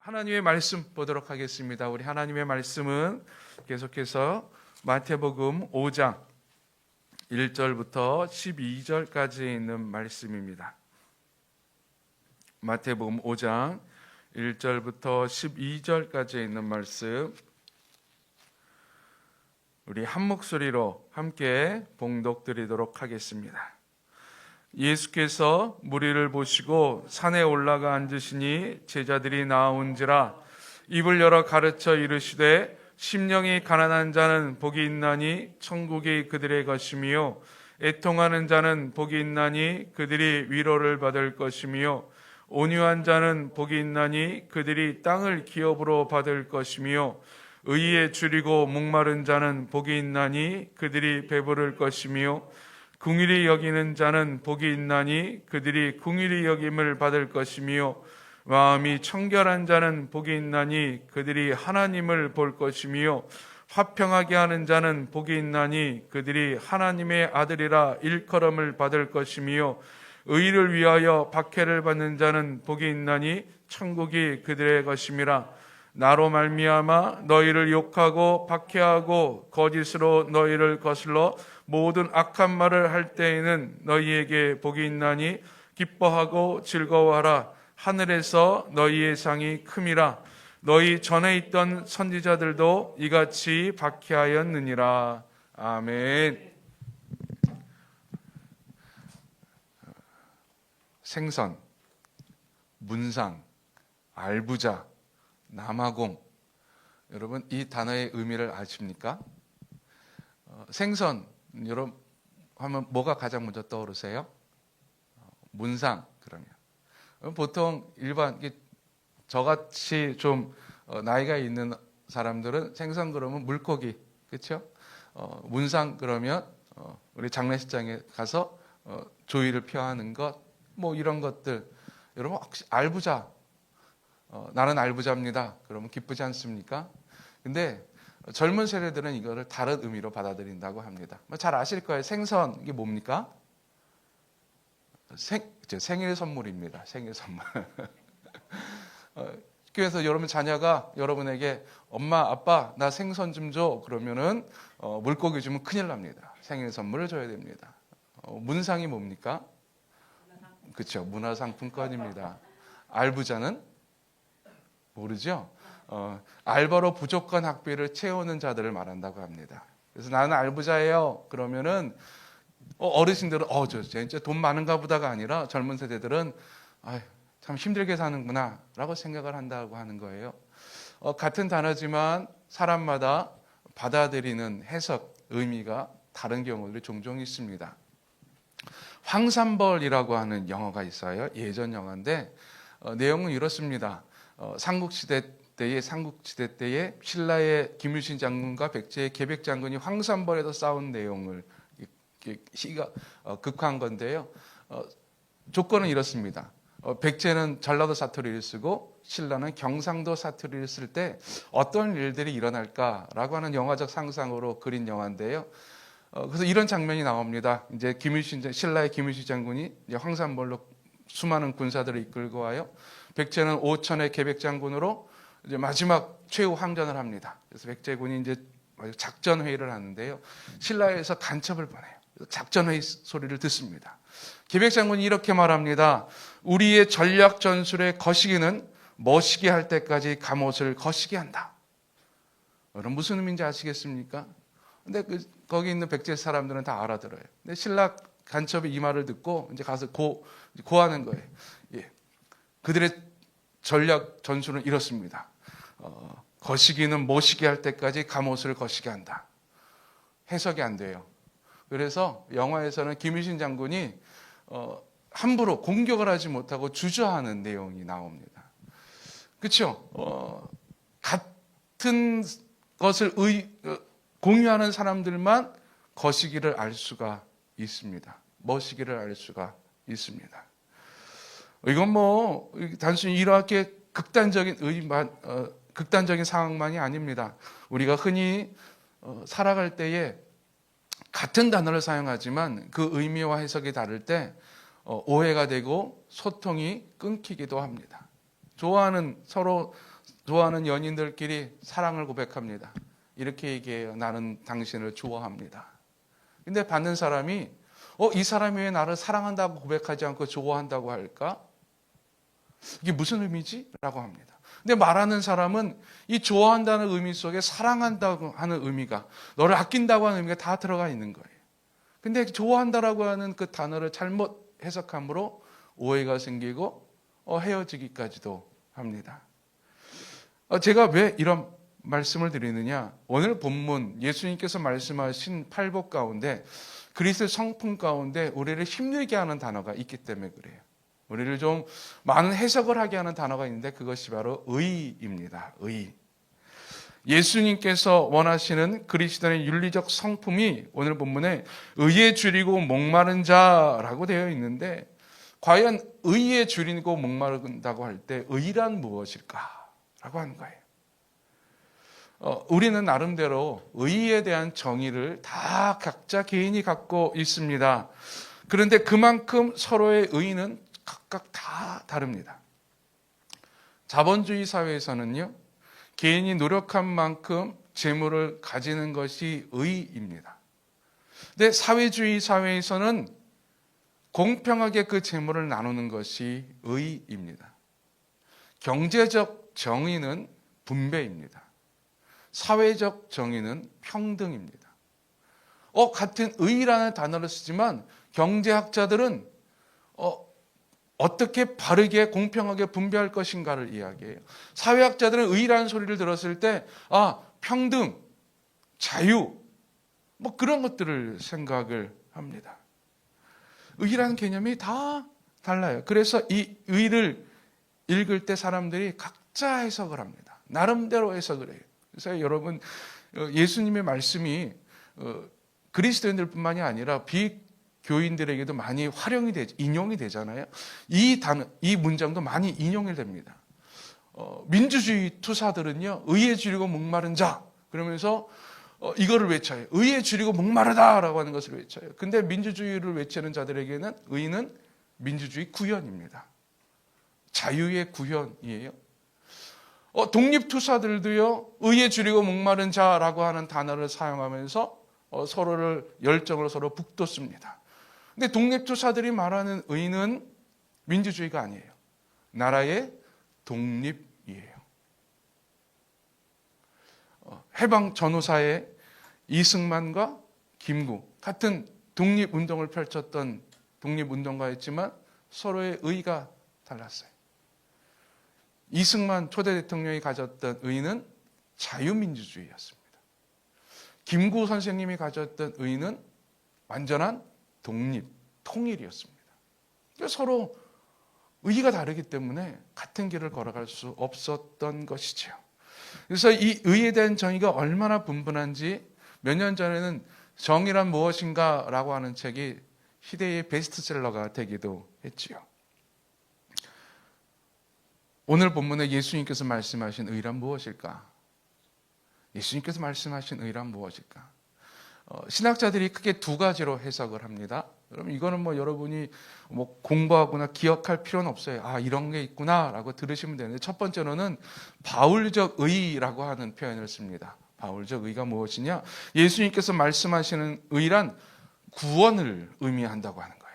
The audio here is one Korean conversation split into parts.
하나님의 말씀 보도록 하겠습니다. 우리 하나님의 말씀은 계속해서 마태복음 5장 1절부터 12절까지 있는 말씀입니다. 마태복음 5장 1절부터 12절까지 있는 말씀, 우리 한 목소리로 함께 봉독드리도록 하겠습니다. 예수께서 무리를 보시고 산에 올라가 앉으시니 제자들이 나온지라 입을 열어 가르쳐 이르시되 심령이 가난한 자는 복이 있나니 천국이 그들의 것이며 애통하는 자는 복이 있나니 그들이 위로를 받을 것이며 온유한 자는 복이 있나니 그들이 땅을 기업으로 받을 것이며 의에 줄이고 목마른 자는 복이 있나니 그들이 배부를 것이며 긍휼히 여기는 자는 복이 있나니 그들이 긍휼히 여김을 받을 것이며 마음이 청결한 자는 복이 있나니 그들이 하나님을 볼 것이며 화평하게 하는 자는 복이 있나니 그들이 하나님의 아들이라 일컬음을 받을 것이며 의를 위하여 박해를 받는 자는 복이 있나니 천국이 그들의 것임이라. 나로 말미암아 너희를 욕하고 박해하고 거짓으로 너희를 거슬러 모든 악한 말을 할 때에는 너희에게 복이 있나니 기뻐하고 즐거워하라. 하늘에서 너희의 상이 큼이라. 너희 전에 있던 선지자들도 이같이 박해하였느니라. 아멘. 생선, 문상, 알부자, 남아공, 여러분 이 단어의 의미를 아십니까? 생선, 여러분 하면 뭐가 가장 먼저 떠오르세요? 문상. 그러면 보통 일반 저같이 좀 나이가 있는 사람들은 생선 그러면 물고기, 그렇죠? 문상 그러면 우리 장례식장에 가서 조의를 표하는 것, 뭐 이런 것들. 여러분 혹시 알부자, 나는 알부자입니다. 그러면 기쁘지 않습니까? 근데 젊은 세대들은 이거를 다른 의미로 받아들인다고 합니다. 잘 아실 거예요. 생선, 이게 뭡니까? 생일 선물입니다. 생일 선물. 그래서 여러분 자녀가 여러분에게 엄마, 아빠, 나 생선 좀 줘. 그러면은 물고기 주면 큰일 납니다. 생일 선물을 줘야 됩니다. 문상이 뭡니까? 그렇죠. 문화상품권입니다. 알부자는 모르죠? 알바로 부족한 학비를 채우는 자들을 말한다고 합니다. 그래서 나는 알부자예요. 그러면은 어르신들은 저 진짜 돈 많은가 보다가 아니라 젊은 세대들은 참 힘들게 사는구나 라고 생각을 한다고 하는 거예요. 같은 단어지만 사람마다 받아들이는 해석, 의미가 다른 경우들이 종종 있습니다. 황산벌이라고 하는 영화가 있어요. 예전 영화인데 내용은 이렇습니다. 삼국시대 때에 신라의 김유신 장군과 백제의 계백 장군이 황산벌에서 싸운 내용을 극화한 건데요. 조건은 이렇습니다. 백제는 전라도 사투리를 쓰고 신라는 경상도 사투리를 쓸 때 어떤 일들이 일어날까라고 하는 영화적 상상으로 그린 영화인데요. 그래서 이런 장면이 나옵니다. 이제 신라의 김유신 장군이 이제 황산벌로 수많은 군사들을 이끌고 와요. 백제는 5천의 계백 장군으로 이제 마지막 최후 항전을 합니다. 그래서 백제군이 이제 작전 회의를 하는데요. 신라에서 간첩을 보내요. 작전 회의 소리를 듣습니다. 계백 장군이 이렇게 말합니다. 우리의 전략 전술의 거시기는 멋있게 할 때까지 갑옷을 거시게 한다. 여러분 무슨 의미인지 아시겠습니까? 근데 거기 있는 백제 사람들은 다 알아들어요. 근데 신라 간첩이 이 말을 듣고 이제 가서 고하는 거예요. 예. 그들의 전략 전술은 이렇습니다. 거시기는 멋있게 할 때까지 갑옷을 거시게 한다. 해석이 안 돼요. 그래서 영화에서는 김유신 장군이 함부로 공격을 하지 못하고 주저하는 내용이 나옵니다. 그렇죠? 같은 것을 공유하는 사람들만 거시기를 알 수가 있습니다. 멋이기를 알 수가 있습니다. 이건 뭐 단순히 이렇게 극단적인 상황만이 아닙니다. 우리가 흔히 살아갈 때에 같은 단어를 사용하지만 그 의미와 해석이 다를 때 오해가 되고 소통이 끊기기도 합니다. 서로 좋아하는 연인들끼리 사랑을 고백합니다. 이렇게 얘기해요. 나는 당신을 좋아합니다. 근데 받는 사람이 이 사람이 왜 나를 사랑한다고 고백하지 않고 좋아한다고 할까? 이게 무슨 의미지? 라고 합니다. 근데 말하는 사람은 이 좋아한다는 의미 속에 사랑한다고 하는 의미가, 너를 아낀다고 하는 의미가 다 들어가 있는 거예요. 근데 좋아한다라고 하는 그 단어를 잘못 해석함으로 오해가 생기고 헤어지기까지도 합니다. 제가 왜 이런 말씀을 드리느냐? 오늘 본문 예수님께서 말씀하신 팔복 가운데 그리스도의 성품 가운데 우리를 힘들게 하는 단어가 있기 때문에 그래요. 우리를 좀 많은 해석을 하게 하는 단어가 있는데 그것이 바로 의입니다. 의. 예수님께서 원하시는 그리스도의 윤리적 성품이 오늘 본문에 의에 줄이고 목마른 자라고 되어 있는데, 과연 의에 줄이고 목마른다고 할 때 의란 무엇일까라고 하는 거예요. 우리는 나름대로 의에 대한 정의를 다 각자 개인이 갖고 있습니다. 그런데 그만큼 서로의 의는 각각 다 다릅니다. 자본주의 사회에서는요, 개인이 노력한 만큼 재물을 가지는 것이 의입니다. 근데 사회주의 사회에서는 공평하게 그 재물을 나누는 것이 의입니다. 경제적 정의는 분배입니다. 사회적 정의는 평등입니다. 같은 의라는 단어를 쓰지만 경제학자들은 어떻게 바르게 공평하게 분배할 것인가를 이야기해요. 사회학자들은 의라는 소리를 들었을 때 평등, 자유 그런 것들을 생각을 합니다. 의라는 개념이 다 달라요. 그래서 이 의를 읽을 때 사람들이 각자 해석을 합니다. 나름대로 해석을 해요. 그래서 여러분, 예수님의 말씀이 그리스도인들뿐만이 아니라 비교인들에게도 많이 인용이 되잖아요. 이 문장도 많이 인용이 됩니다. 민주주의 투사들은요, 의에 줄이고 목마른 자 그러면서 이거를 외쳐요. 의에 줄이고 목마르다라고 하는 것을 외쳐요. 근데 민주주의를 외치는 자들에게는 의는 민주주의 구현입니다. 자유의 구현이에요. 독립투사들도요, 의에 줄이고 목마른 자라고 하는 단어를 사용하면서 서로를 열정으로 서로 북돋습니다. 근데 독립투사들이 말하는 의는 민주주의가 아니에요. 나라의 독립이에요. 해방 전후사의 이승만과 김구 같은 독립운동을 펼쳤던 독립운동가였지만 서로의 의가 달랐어요. 이승만 초대 대통령이 가졌던 의는 자유민주주의였습니다. 김구 선생님이 가졌던 의는 완전한 독립, 통일이었습니다. 그러니까 서로 의가 다르기 때문에 같은 길을 걸어갈 수 없었던 것이죠. 그래서 이 의에 대한 정의가 얼마나 분분한지 몇 년 전에는 정의란 무엇인가 라고 하는 책이 시대의 베스트셀러가 되기도 했지요. 오늘 본문에 예수님께서 말씀하신 의란 무엇일까? 예수님께서 말씀하신 의란 무엇일까? 신학자들이 크게 두 가지로 해석을 합니다. 그럼 이거는 여러분이 공부하거나 기억할 필요는 없어요. 이런 게 있구나라고 들으시면 되는데, 첫 번째로는 바울적 의라고 하는 표현을 씁니다. 바울적 의가 무엇이냐? 예수님께서 말씀하시는 의란 구원을 의미한다고 하는 거예요.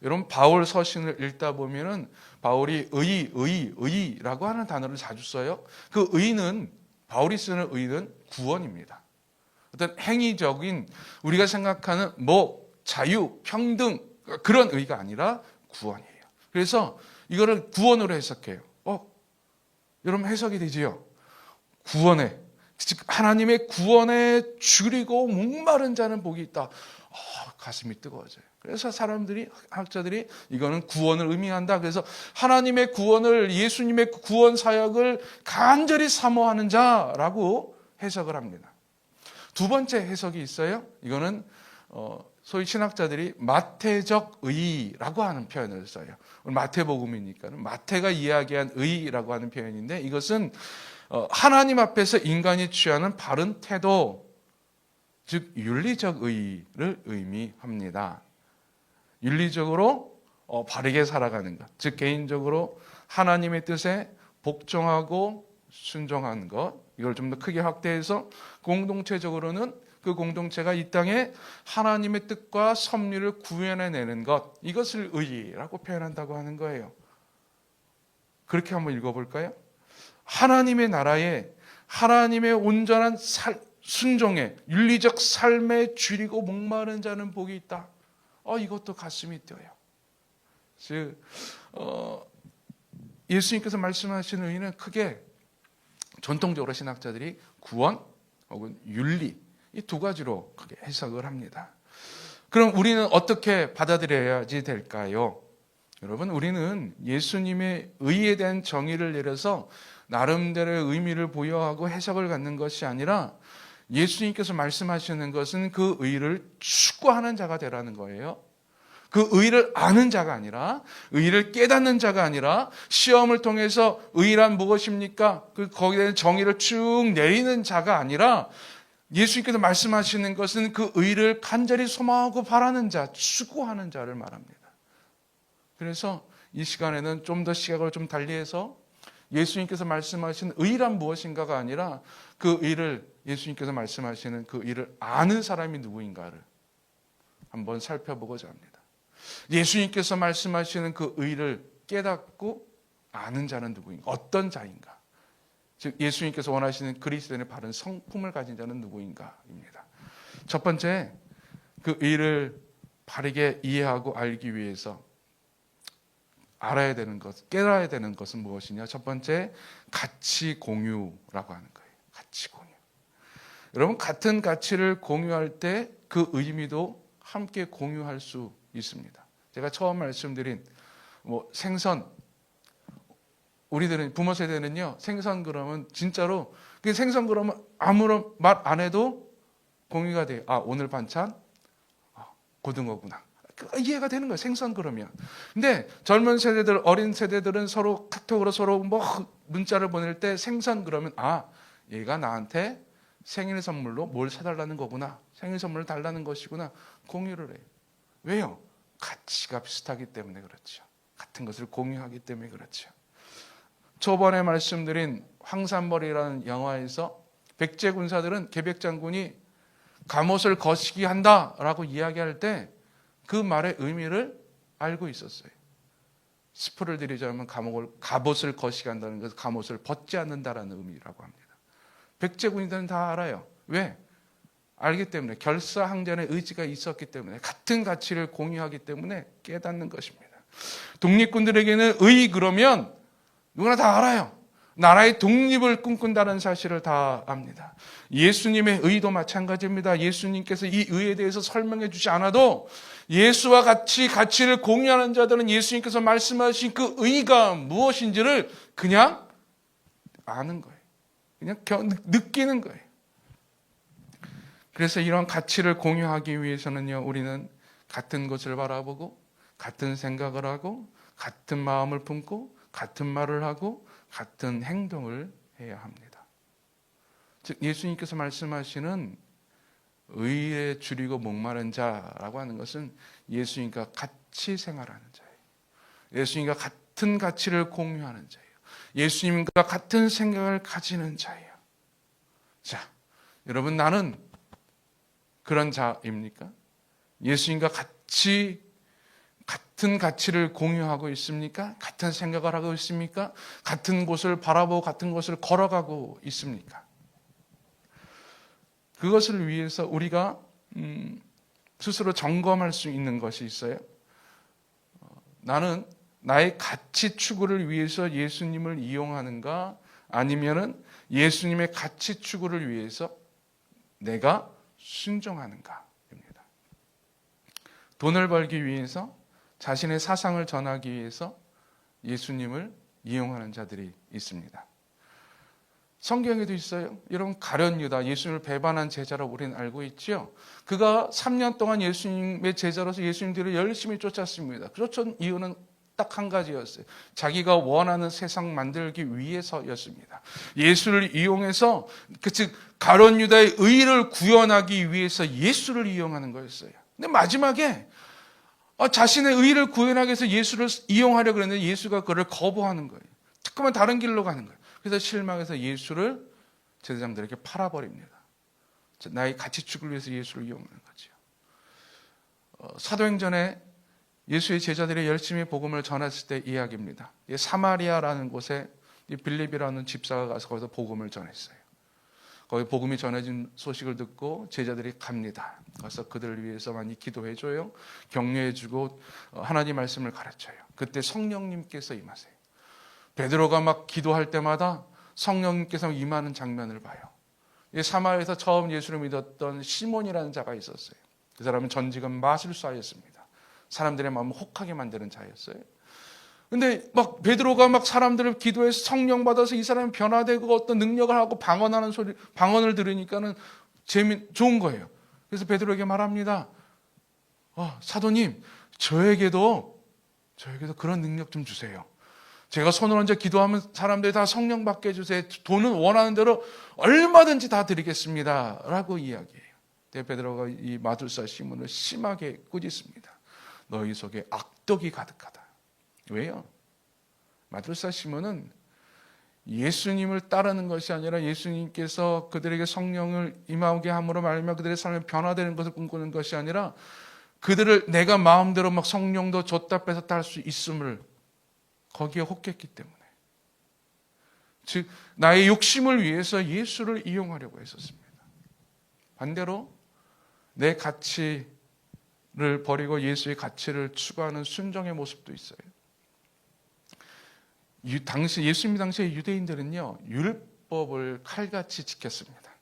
여러분, 바울 서신을 읽다 보면은 바울이 의라고 하는 단어를 자주 써요. 그 의는, 바울이 쓰는 의는 구원입니다. 어떤 행위적인 우리가 생각하는 자유, 평등 그런 의가 아니라 구원이에요. 그래서 이거를 구원으로 해석해요. 여러분, 해석이 되지요? 구원에, 즉 하나님의 구원에 줄이고 목마른 자는 복이 있다. 가슴이 뜨거워져요. 그래서 학자들이 이거는 구원을 의미한다. 그래서 하나님의 구원을, 예수님의 구원 사역을 간절히 사모하는 자라고 해석을 합니다. 두 번째 해석이 있어요. 이거는 소위 신학자들이 마태적 의라고 하는 표현을 써요. 마태복음이니까 마태가 이야기한 의라고 하는 표현인데, 이것은 하나님 앞에서 인간이 취하는 바른 태도, 즉 윤리적 의를 의미합니다. 윤리적으로 바르게 살아가는 것, 즉 개인적으로 하나님의 뜻에 복종하고 순종한 것, 이걸 좀 더 크게 확대해서 공동체적으로는 그 공동체가 이 땅에 하나님의 뜻과 섭리를 구현해내는 것, 이것을 의라고 표현한다고 하는 거예요. 그렇게 한번 읽어볼까요? 하나님의 나라에 하나님의 온전한 순종에 윤리적 삶에 줄이고 목마른 자는 복이 있다. 이것도 가슴이 뛰어요. 즉 예수님께서 말씀하시는 의는 크게 전통적으로 신학자들이 구원 혹은 윤리, 이 두 가지로 크게 해석을 합니다. 그럼 우리는 어떻게 받아들여야지 될까요? 여러분, 우리는 예수님의 의에 대한 정의를 내려서 나름대로의 의미를 부여하고 해석을 갖는 것이 아니라 예수님께서 말씀하시는 것은 그 의를 추구하는 자가 되라는 거예요. 그 의를 아는 자가 아니라, 의를 깨닫는 자가 아니라, 시험을 통해서 의란 무엇입니까? 거기에 대한 정의를 쭉 내리는 자가 아니라, 예수님께서 말씀하시는 것은 그 의를 간절히 소망하고 바라는 자, 추구하는 자를 말합니다. 그래서 이 시간에는 좀 더 시각을 좀 달리해서 예수님께서 말씀하신 의란 무엇인가가 아니라 그 의를, 예수님께서 말씀하시는 그 의를 아는 사람이 누구인가를 한번 살펴보고자 합니다. 예수님께서 말씀하시는 그 의를 깨닫고 아는 자는 누구인가? 어떤 자인가? 즉 예수님께서 원하시는 그리스도인의 바른 성품을 가진 자는 누구인가입니다. 첫 번째, 그 의를 바르게 이해하고 알기 위해서 알아야 되는 것, 깨달아야 되는 것은 무엇이냐? 첫 번째, 가치 공유라고 하는 거예요. 가치 공유. 여러분, 같은 가치를 공유할 때 그 의미도 함께 공유할 수 있습니다. 제가 처음 말씀드린 생선, 우리들은 부모 세대는요, 생선 그러면 진짜로 그 생선 그러면 아무런 말 안 해도 공유가 돼요. 오늘 반찬 고등어구나. 이해가 되는 거예요. 생선 그러면. 근데 젊은 세대들, 어린 세대들은 서로 카톡으로 서로 문자를 보낼 때 생선 그러면 얘가 나한테 생일 선물로 뭘 사달라는 거구나. 생일 선물을 달라는 것이구나. 공유를 해요. 왜요? 가치가 비슷하기 때문에 그렇죠. 같은 것을 공유하기 때문에 그렇죠. 초반에 말씀드린 황산벌이라는 영화에서 백제 군사들은 계백 장군이 갑옷을 거시기 한다라고 이야기할 때 그 말의 의미를 알고 있었어요. 스포를 드리자면 갑옷을 거시기 한다는 것은 갑옷을 벗지 않는다라는 의미라고 합니다. 백제 군인들은 다 알아요. 왜? 알기 때문에, 결사항전의 의지가 있었기 때문에, 같은 가치를 공유하기 때문에 깨닫는 것입니다. 독립군들에게는 의 그러면 누구나 다 알아요. 나라의 독립을 꿈꾼다는 사실을 다 압니다. 예수님의 의도 마찬가지입니다. 예수님께서 이 의에 대해서 설명해 주지 않아도 예수와 같이 가치를 공유하는 자들은 예수님께서 말씀하신 그 의가 무엇인지를 그냥 아는 거예요. 그냥 느끼는 거예요. 그래서 이런 가치를 공유하기 위해서는요, 우리는 같은 것을 바라보고 같은 생각을 하고 같은 마음을 품고 같은 말을 하고 같은 행동을 해야 합니다. 즉 예수님께서 말씀하시는 의에 줄이고 목마른 자라고 하는 것은 예수님과 같이 생활하는 자예요. 예수님과 같은 가치를 공유하는 자예요. 예수님과 같은 생각을 가지는 자예요. 자, 여러분, 나는 그런 자입니까? 예수님과 같은 가치를 공유하고 있습니까? 같은 생각을 하고 있습니까? 같은 곳을 바라보고 같은 곳을 걸어가고 있습니까? 그것을 위해서 우리가 스스로 점검할 수 있는 것이 있어요. 나는 나의 가치 추구를 위해서 예수님을 이용하는가? 아니면은 예수님의 가치 추구를 위해서 내가 순종하는가입니다. 돈을 벌기 위해서, 자신의 사상을 전하기 위해서 예수님을 이용하는 자들이 있습니다. 성경에도 있어요. 여러분, 가룟 유다, 예수님을 배반한 제자라고 우리는 알고 있죠. 그가 3년 동안 예수님의 제자로서 예수님 뒤를 열심히 쫓았습니다. 쫓은 이유는 딱 한 가지였어요. 자기가 원하는 세상 만들기 위해서였습니다. 예수를 이용해서, 즉 가룟 유다의 의를 구현하기 위해서 예수를 이용하는 거였어요. 근데 마지막에 자신의 의를 구현하기 위해서 예수를 이용하려고 그랬는데 예수가 그를 거부하는 거예요. 자꾸만 다른 길로 가는 거예요. 그래서 실망해서 예수를 제사장들에게 팔아버립니다. 나의 가치 추구를 위해서 예수를 이용하는 거죠. 사도행전에 예수의 제자들이 열심히 복음을 전했을 때 이야기입니다. 사마리아라는 곳에 빌립이라는 집사가 가서 거기서 복음을 전했어요. 거기 복음이 전해진 소식을 듣고 제자들이 갑니다. 가서 그들을 위해서 많이 기도해줘요. 격려해주고 하나님 말씀을 가르쳐요. 그때 성령님께서 임하세요. 베드로가 막 기도할 때마다 성령님께서 임하는 장면을 봐요. 사마리아에서 처음 예수를 믿었던 시몬이라는 자가 있었어요. 그 사람은 전직은 마술사였습니다. 사람들의 마음을 혹하게 만드는 자였어요. 근데 막 베드로가 막 사람들을 기도해서 성령 받아서 이 사람이 변화되고 어떤 능력을 하고 방언하는 소리, 방언을 들으니까는 좋은 거예요. 그래서 베드로에게 말합니다. 사도님, 저에게도 그런 능력 좀 주세요. 제가 손을 얹어 기도하면 사람들이 다 성령 받게 해주세요. 돈은 원하는 대로 얼마든지 다 드리겠습니다. 라고 이야기해요. 베드로가 이 마술사 시몬을 심하게 꾸짖습니다. 너희 속에 악독이 가득하다. 왜요? 마술사 시몬은 예수님을 따르는 것이 아니라 예수님께서 그들에게 성령을 임하게 함으로 말미암아 그들의 삶이 변화되는 것을 꿈꾸는 것이 아니라 그들을 내가 마음대로 막 성령도 줬다 뺏었다 할 수 있음을 거기에 혹했기 때문에, 즉 나의 욕심을 위해서 예수를 이용하려고 했었습니다. 반대로 내 가치를 버리고 예수의 가치를 추구하는 순종의 모습도 있어요. 예수님 당시에 유대인들은요, 율법을 칼같이 지켰습니다.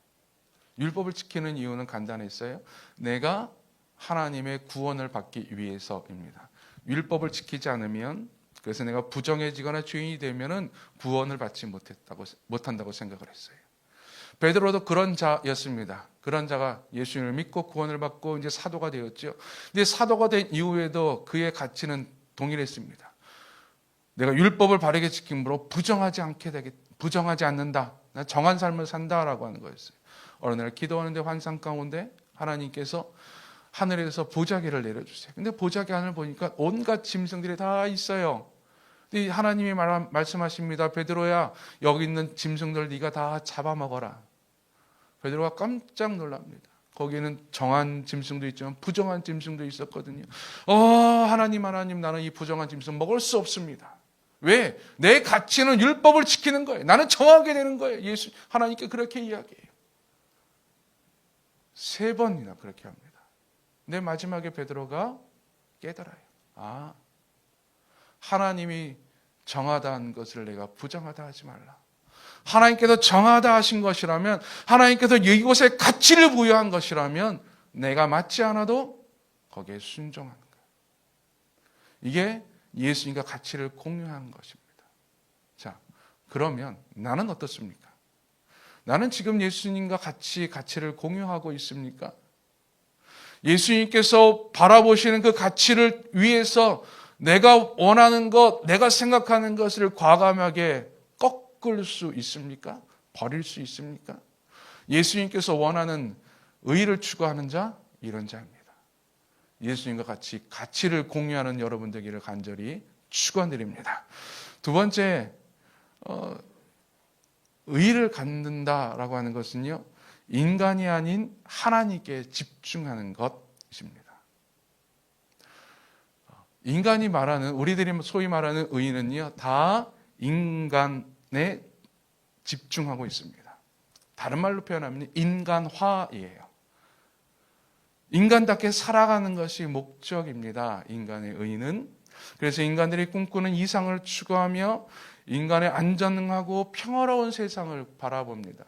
율법을 지키는 이유는 간단했어요. 내가 하나님의 구원을 받기 위해서입니다. 율법을 지키지 않으면, 그래서 내가 부정해지거나 죄인이 되면은 구원을 받지 못한다고 생각을 했어요. 베드로도 그런 자였습니다. 그런 자가 예수님을 믿고 구원을 받고 이제 사도가 되었죠. 근데 사도가 된 이후에도 그의 가치는 동일했습니다. 내가 율법을 바르게 지킴으로 부정하지 않는다. 난 정한 삶을 산다라고 하는 거였어요. 어느 날 기도하는데 환상 가운데 하나님께서 하늘에서 보자기를 내려주세요. 근데 보자기 하늘 보니까 온갖 짐승들이 다 있어요. 하나님이 말씀하십니다. 베드로야, 여기 있는 짐승들 네가 다 잡아먹어라. 베드로가 깜짝 놀랍니다. 거기에는 정한 짐승도 있지만 부정한 짐승도 있었거든요. 하나님, 나는 이 부정한 짐승 먹을 수 없습니다. 왜? 내 가치는 율법을 지키는 거예요. 나는 정하게 되는 거예요. 하나님께 그렇게 이야기해요. 3번이나 그렇게 합니다. 근데 마지막에 베드로가 깨달아요. 하나님이 정하다는 것을 내가 부정하다 하지 말라. 하나님께서 정하다 하신 것이라면, 하나님께서 이곳에 가치를 부여한 것이라면 내가 맞지 않아도 거기에 순종하는 거예요. 이게 예수님과 가치를 공유하는 것입니다. 자, 그러면 나는 어떻습니까? 나는 지금 예수님과 가치를 공유하고 있습니까? 예수님께서 바라보시는 그 가치를 위해서 내가 원하는 것, 내가 생각하는 것을 과감하게 꺾을 수 있습니까? 버릴 수 있습니까? 예수님께서 원하는 의를 추구하는 자, 이런 자입니다. 예수님과 같이 가치를 공유하는 여러분 되기를 간절히 축원드립니다. 두 번째, 의를 갖는다라고 하는 것은요, 인간이 아닌 하나님께 집중하는 것입니다. 인간이 말하는, 우리들이 소위 말하는 의는요, 다 인간에 집중하고 있습니다. 다른 말로 표현하면 인간화이에요. 인간답게 살아가는 것이 목적입니다. 인간의 의는. 그래서 인간들이 꿈꾸는 이상을 추구하며 인간의 안전하고 평화로운 세상을 바라봅니다.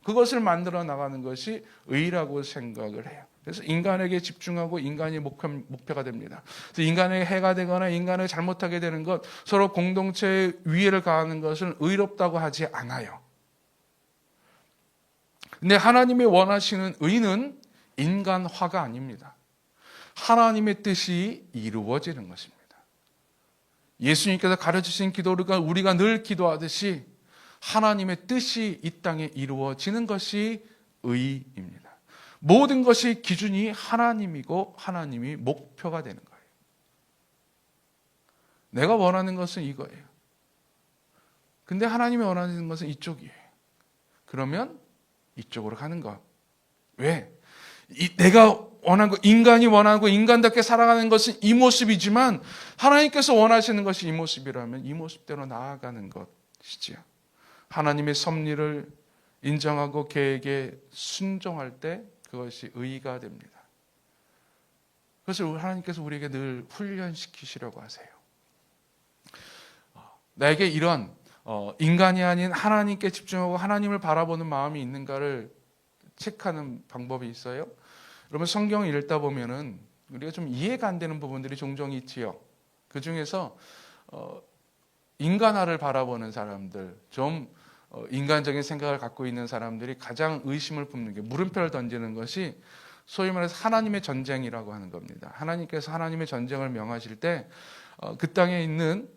그것을 만들어 나가는 것이 의라고 생각을 해요. 그래서 인간에게 집중하고 인간이 목표가 됩니다. 그래서 인간에게 해가 되거나 인간을 잘못하게 되는 것, 서로 공동체에 위해를 가하는 것은 의롭다고 하지 않아요. 근데 하나님이 원하시는 의는 인간화가 아닙니다. 하나님의 뜻이 이루어지는 것입니다. 예수님께서 가르치신 기도를 우리가 늘 기도하듯이 하나님의 뜻이 이 땅에 이루어지는 것이 의입니다. 모든 것이 기준이 하나님이고 하나님이 목표가 되는 거예요. 내가 원하는 것은 이거예요. 근데 하나님이 원하는 것은 이쪽이에요. 그러면 이쪽으로 가는 것. 왜? 내가 원하는 거, 인간이 원하고 인간답게 살아가는 것은 이 모습이지만 하나님께서 원하시는 것이 이 모습이라면 이 모습대로 나아가는 것이지요. 하나님의 섭리를 인정하고 계획에 순종할 때 그것이 의가 됩니다. 그것을 하나님께서 우리에게 늘 훈련시키시려고 하세요. 나에게 이런 인간이 아닌 하나님께 집중하고 하나님을 바라보는 마음이 있는가를 체크하는 방법이 있어요. 여러분 성경을 읽다 보면은 우리가 좀 이해가 안 되는 부분들이 종종 있지요. 그 중에서 인간화를 바라보는 사람들, 좀 인간적인 생각을 갖고 있는 사람들이 가장 의심을 품는 게 물음표를 던지는 것이 소위 말해서 하나님의 전쟁이라고 하는 겁니다. 하나님께서 하나님의 전쟁을 명하실 때 그 땅에 있는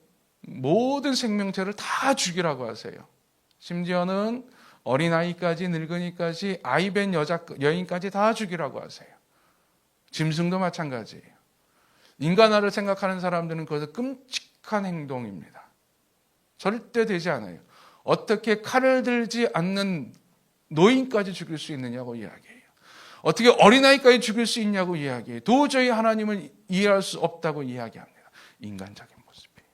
모든 생명체를 다 죽이라고 하세요. 심지어는 어린아이까지 늙은이까지 아이벤 여인까지 다 죽이라고 하세요. 짐승도 마찬가지예요. 인간화를 생각하는 사람들은 그것은 끔찍한 행동입니다. 절대 되지 않아요. 어떻게 칼을 들지 않는 노인까지 죽일 수 있느냐고 이야기해요. 어떻게 어린아이까지 죽일 수 있냐고 이야기해요. 도저히 하나님을 이해할 수 없다고 이야기합니다. 인간적인 모습이에요.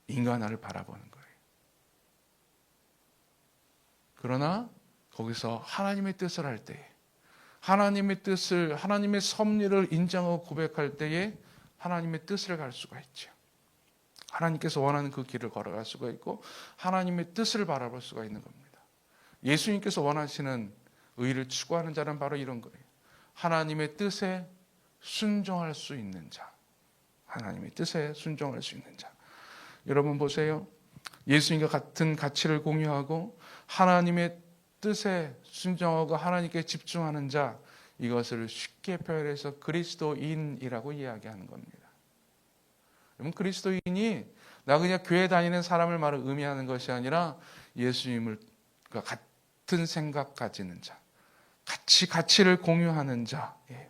인간화를 바라보는 거예요. 그러나 거기서 하나님의 뜻을 할 때에 하나님의 뜻을, 하나님의 섭리를 인정하고 고백할 때에 하나님의 뜻을 갈 수가 있죠. 하나님께서 원하는 그 길을 걸어갈 수가 있고 하나님의 뜻을 바라볼 수가 있는 겁니다. 예수님께서 원하시는 의를 추구하는 자는 바로 이런 거예요. 하나님의 뜻에 순종할 수 있는 자. 하나님의 뜻에 순종할 수 있는 자. 여러분 보세요. 예수님과 같은 가치를 공유하고 하나님의 뜻에 순종하고 하나님께 집중하는 자, 이것을 쉽게 표현해서 그리스도인이라고 이야기하는 겁니다. 여러분 그리스도인이 나 그냥 교회 다니는 사람을 말을 의미하는 것이 아니라 예수님을 같은 생각 가지는 자, 가치를 공유하는 자예요.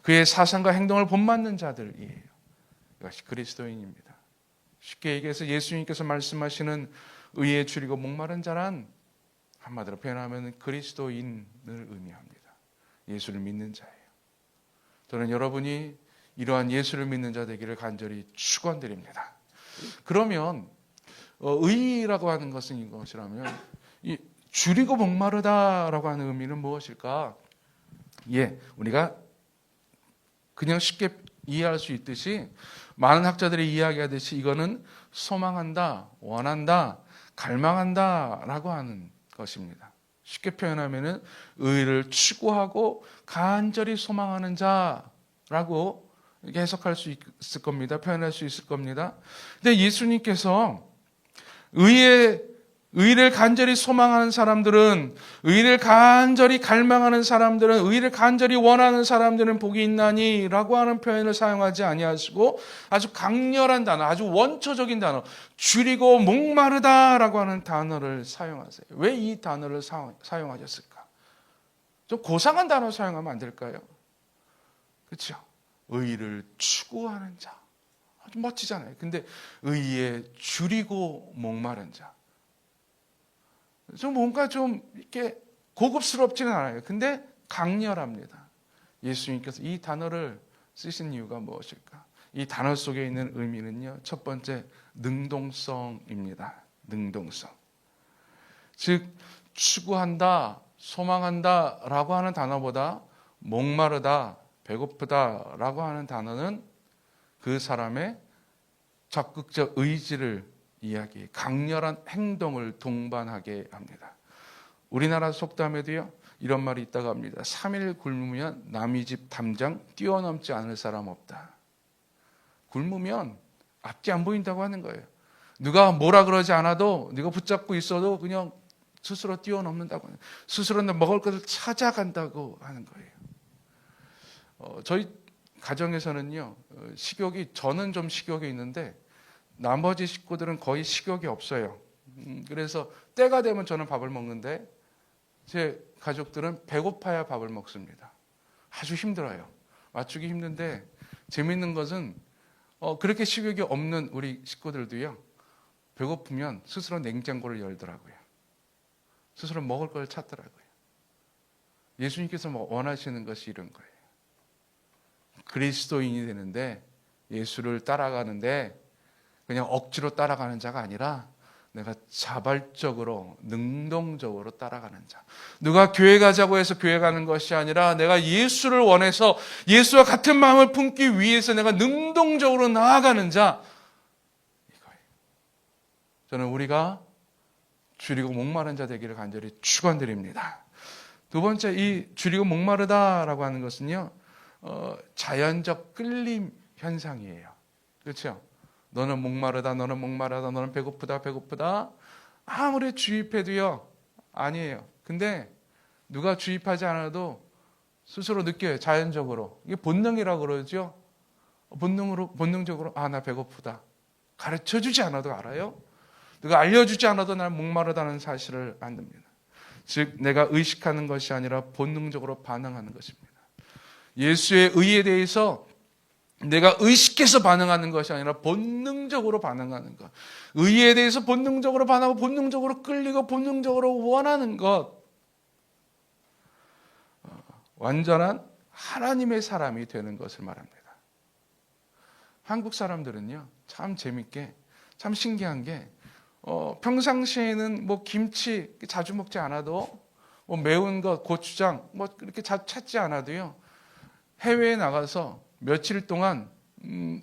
그의 사상과 행동을 본받는 자들이에요. 이것이 그리스도인입니다. 쉽게 얘기해서 예수님께서 말씀하시는 의에 줄이고 목마른 자란 한마디로 표현하면 그리스도인을 의미합니다. 예수를 믿는 자예요. 저는 여러분이 이러한 예수를 믿는 자 되기를 간절히 축원드립니다. 그러면 의라고 하는 것은 이것이라면 이 줄이고 목마르다라고 하는 의미는 무엇일까? 우리가 그냥 쉽게 이해할 수 있듯이 많은 학자들이 이야기하듯이 이거는 소망한다, 원한다, 갈망한다라고 하는 것입니다. 쉽게 표현하면은 의를 추구하고 간절히 소망하는 자라고 이렇게 해석할 수 있을 겁니다. 표현할 수 있을 겁니다. 근데 예수님께서 의를 간절히 소망하는 사람들은, 의를 간절히 갈망하는 사람들은, 의를 간절히 원하는 사람들은 복이 있나니 라고 하는 표현을 사용하지 아니하시고 아주 강렬한 단어, 아주 원초적인 단어, 줄이고 목마르다라고 하는 단어를 사용하세요. 왜 이 단어를 사용하셨을까? 좀 고상한 단어 사용하면 안 될까요? 그렇죠? 의를 추구하는 자. 아주 멋지잖아요. 근데 의에 줄이고 목마른 자. 좀 뭔가 좀 이렇게 고급스럽지는 않아요. 근데 강렬합니다. 예수님께서 이 단어를 쓰신 이유가 무엇일까? 이 단어 속에 있는 의미는요. 첫 번째, 능동성입니다. 능동성. 즉 추구한다, 소망한다 라고 하는 단어보다 목마르다, 배고프다 라고 하는 단어는 그 사람의 적극적 의지를 이야기, 강렬한 행동을 동반하게 합니다. 우리나라 속담에도요 이런 말이 있다고 합니다. 3일 굶으면 남의 집 담장 뛰어넘지 않을 사람 없다. 굶으면 앞이 안 보인다고 하는 거예요. 누가 뭐라 그러지 않아도, 네가 붙잡고 있어도 그냥 스스로 뛰어넘는다고 하는 거예요. 스스로 먹을 것을 찾아간다고 하는 거예요. 저희 가정에서는요 식욕이, 저는 좀 식욕이 있는데 나머지 식구들은 거의 식욕이 없어요. 그래서 때가 되면 저는 밥을 먹는데 제 가족들은 배고파야 밥을 먹습니다. 아주 힘들어요. 맞추기 힘든데 재밌는 것은 그렇게 식욕이 없는 우리 식구들도요 배고프면 스스로 냉장고를 열더라고요. 스스로 먹을 걸 찾더라고요. 예수님께서 원하시는 것이 이런 거예요. 그리스도인이 되는데, 예수를 따라가는데 그냥 억지로 따라가는 자가 아니라 내가 자발적으로 능동적으로 따라가는 자. 누가 교회 가자고 해서 교회 가는 것이 아니라 내가 예수를 원해서 예수와 같은 마음을 품기 위해서 내가 능동적으로 나아가는 자, 이거예요. 저는 우리가 줄이고 목마른 자 되기를 간절히 축원드립니다. 두 번째, 이 줄이고 목마르다라고 하는 것은요, 자연적 끌림 현상이에요. 그렇죠? 너는 목마르다, 너는 목마르다, 너는 배고프다, 배고프다. 아무리 주입해도요, 아니에요. 근데 누가 주입하지 않아도 스스로 느껴요. 자연적으로. 이게 본능이라고 그러죠. 본능적으로, 아, 나 배고프다. 가르쳐 주지 않아도 알아요. 누가 알려주지 않아도 나는 목마르다는 사실을 안답니다. 즉, 내가 의식하는 것이 아니라 본능적으로 반응하는 것입니다. 예수의 의에 대해서 내가 의식해서 반응하는 것이 아니라 본능적으로 반응하는 것. 의에 대해서 본능적으로 반응하고 본능적으로 끌리고 본능적으로 원하는 것. 완전한 하나님의 사람이 되는 것을 말합니다. 한국 사람들은요, 참 재밌게, 참 신기한 게, 평상시에는 뭐 김치 자주 먹지 않아도, 뭐 매운 것, 고추장, 뭐 이렇게 자주 찾지 않아도요, 해외에 나가서 며칠 동안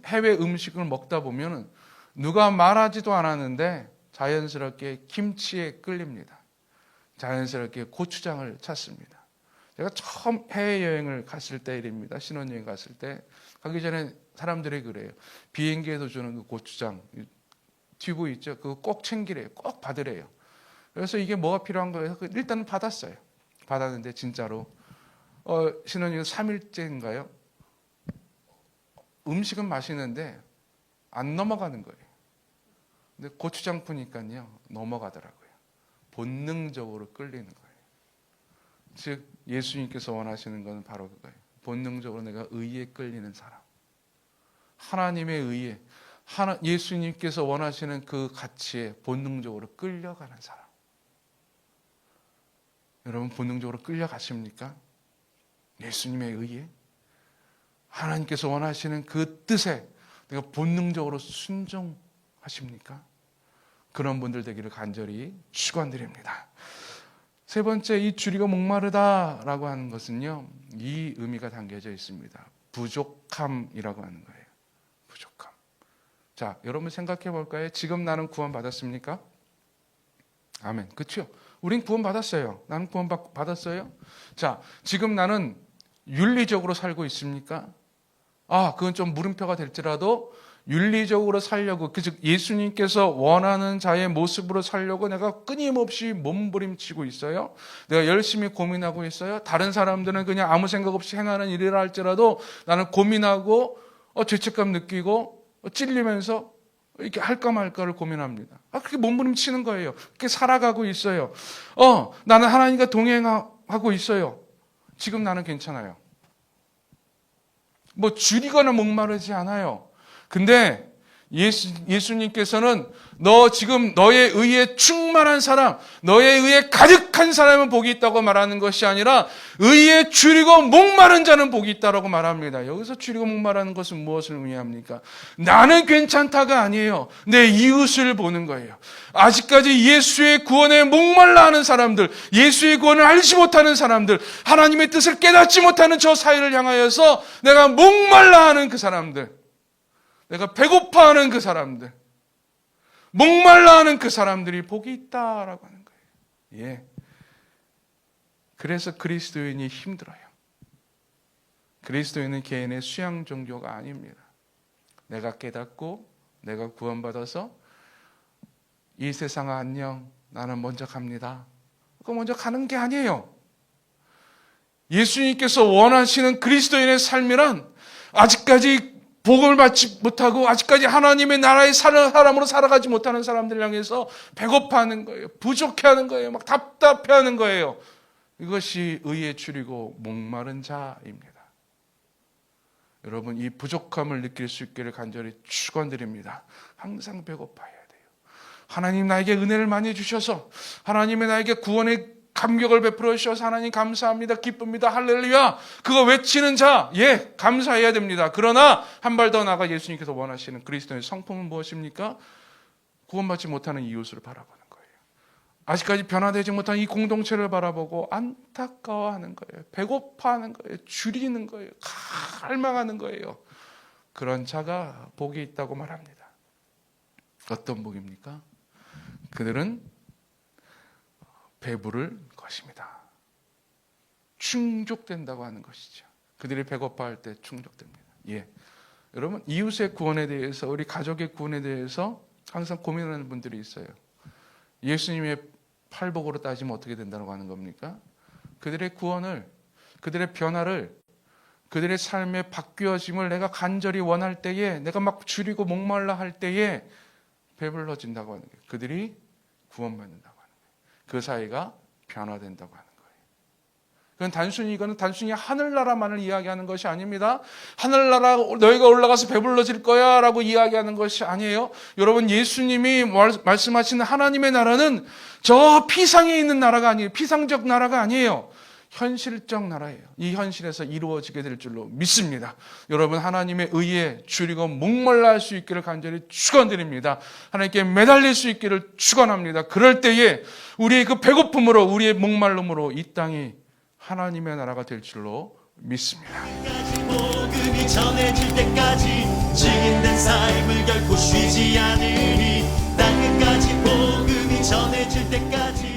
해외 음식을 먹다 보면 누가 말하지도 않았는데 자연스럽게 김치에 끌립니다. 자연스럽게 고추장을 찾습니다. 제가 처음 해외여행을 갔을 때 일입니다. 신혼여행 갔을 때. 가기 전에 사람들이 그래요. 비행기에서 주는 그 고추장, 튜브 있죠? 그거 꼭 챙기래요. 꼭 받으래요. 그래서 이게 뭐가 필요한 거예요? 일단 받았어요. 받았는데 진짜로 신혼여행 3일째인가요? 음식은 맛있는데 안 넘어가는 거예요. 근데 고추장 푸니까요, 넘어가더라고요. 본능적으로 끌리는 거예요. 즉, 예수님께서 원하시는 것은 바로 그거예요. 본능적으로 내가 의에 끌리는 사람. 하나님의 의에, 예수님께서 원하시는 그 가치에 본능적으로 끌려가는 사람. 여러분, 본능적으로 끌려가십니까? 예수님의 의에? 하나님께서 원하시는 그 뜻에 내가 본능적으로 순종하십니까? 그런 분들 되기를 간절히 축원드립니다. 세 번째, 이 줄이고 목마르다라고 하는 것은요, 이 의미가 담겨져 있습니다. 부족함이라고 하는 거예요. 부족함. 자, 여러분 생각해 볼까요? 지금 나는 구원 받았습니까? 아멘. 그렇죠? 우린 구원 받았어요. 나는 구원 받았어요. 자, 지금 나는 윤리적으로 살고 있습니까? 그건 좀 물음표가 될지라도 윤리적으로 살려고, 즉 예수님께서 원하는 자의 모습으로 살려고 내가 끊임없이 몸부림치고 있어요. 내가 열심히 고민하고 있어요. 다른 사람들은 그냥 아무 생각 없이 행하는 일이라 할지라도 나는 고민하고 죄책감 느끼고 찔리면서 이렇게 할까 말까를 고민합니다. 그렇게 몸부림치는 거예요. 그렇게 살아가고 있어요. 나는 하나님과 동행하고 있어요. 지금 나는 괜찮아요. 뭐 줄이거나 목마르지 않아요. 근데 예수님께서는 너 지금 너의 의에 충만한 사람, 너의 의에 가득한 사람은 복이 있다고 말하는 것이 아니라 의에 줄이고 목마른 자는 복이 있다고 말합니다. 여기서 줄이고 목마르는 것은 무엇을 의미합니까? 나는 괜찮다가 아니에요. 내 이웃을 보는 거예요. 아직까지 예수의 구원에 목말라 하는 사람들, 예수의 구원을 알지 못하는 사람들, 하나님의 뜻을 깨닫지 못하는 저 사이를 향하여서 내가 목말라 하는 그 사람들, 내가 배고파하는 그 사람들, 목말라 하는 그 사람들이 복이 있다라고 하는 거예요. 예. 그래서 그리스도인이 힘들어요. 그리스도인은 개인의 수양 종교가 아닙니다. 내가 깨닫고 내가 구원받아서 이 세상 안녕, 나는 먼저 갑니다. 그거 먼저 가는 게 아니에요. 예수님께서 원하시는 그리스도인의 삶이란 아직까지 복음을 받지 못하고 아직까지 하나님의 나라의 사람으로 살아가지 못하는 사람들을 향해서 배고파하는 거예요. 부족해하는 거예요. 막 답답해하는 거예요. 이것이 의에 줄이고 목마른 자입니다. 여러분, 이 부족함을 느낄 수 있기를 간절히 축원드립니다. 항상 배고파야 돼요. 하나님 나에게 은혜를 많이 주셔서 하나님이 나에게 구원의 감격을 베풀어 주셔서 하나님 감사합니다. 기쁩니다. 할렐루야. 그거 외치는 자, 예, 감사해야 됩니다. 그러나 한 발 더 나아가 예수님께서 원하시는 그리스도의 성품은 무엇입니까? 구원받지 못하는 이웃을 바라보는 거예요. 아직까지 변화되지 못한 이 공동체를 바라보고 안타까워하는 거예요. 배고파하는 거예요. 줄이는 거예요. 갈망하는 거예요. 그런 자가 복이 있다고 말합니다. 어떤 복입니까? 그들은 배부를 것입니다. 충족된다고 하는 것이죠. 그들이 배고파할 때 충족됩니다. 예. 여러분, 이웃의 구원에 대해서, 우리 가족의 구원에 대해서 항상 고민하는 분들이 있어요. 예수님의 팔복으로 따지면 어떻게 된다고 하는 겁니까? 그들의 구원을, 그들의 변화를, 그들의 삶의 바뀌어짐을 내가 간절히 원할 때에, 내가 막 줄이고 목말라 할 때에 배불러진다고 하는 거예요. 그들이 구원받는다고 하는 거예요. 그 사이가 변화된다고 하는 거예요. 이거는 단순히 하늘나라만을 이야기하는 것이 아닙니다. 하늘나라 너희가 올라가서 배불러질 거야 라고 이야기하는 것이 아니에요. 여러분, 예수님이 말씀하시는 하나님의 나라는 저 피상에 있는 나라가 아니에요. 피상적 나라가 아니에요. 현실적 나라예요. 이 현실에서 이루어지게 될 줄로 믿습니다. 여러분, 하나님의 의에 줄이고 목말라 할 수 있기를 간절히 축원드립니다. 하나님께 매달릴 수 있기를 축원합니다. 그럴 때에 우리의 그 배고픔으로, 우리의 목말름으로 이 땅이 하나님의 나라가 될 줄로 믿습니다. 복음이 전해질 때까지 증인된 삶을 결코 쉬지 않으리. 땅끝까지 복음이 전해질 때까지